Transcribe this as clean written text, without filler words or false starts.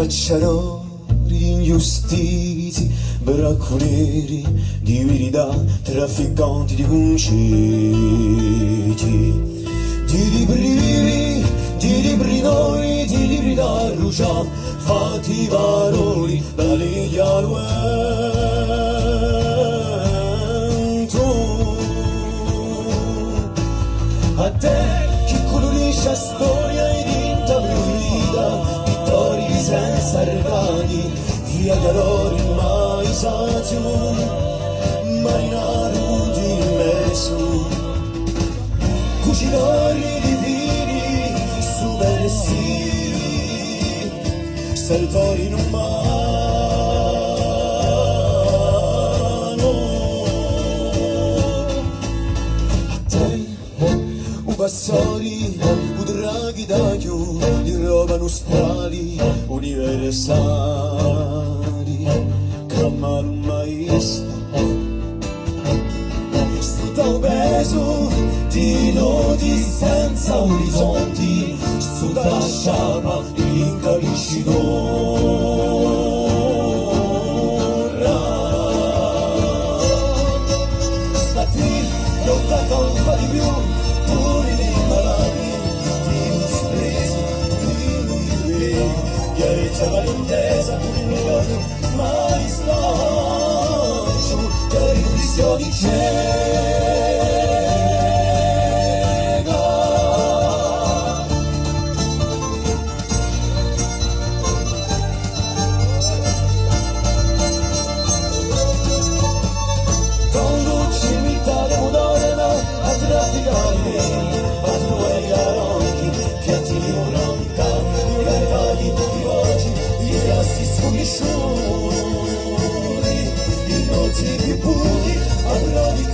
cacciatori di ingiustizi, bracconieri di verità, trafficanti di concetti, di libri noi, di libri da bruciare, fatti valori da leghe al vento. A te chi colorisce storia e dinta prurita, vittorie senza regali, via calori mai sazio, marinaro di mezzo, cucinari di vini, subversivi, servitori in un mano. A te, u passori, u draghi d'acchio, di roba nostrali, universali, camaro un maestro, sto peso di nodi senza orizzonti, su da sciapa incapisci d'ora. Stati lotta colpa di più, pure dei malati, di dispresi, di chiareggia malintesa, pure il ricordo, mai staccio, che riflessioni c'è. Sconosciuti, i noti di buchi, avrò di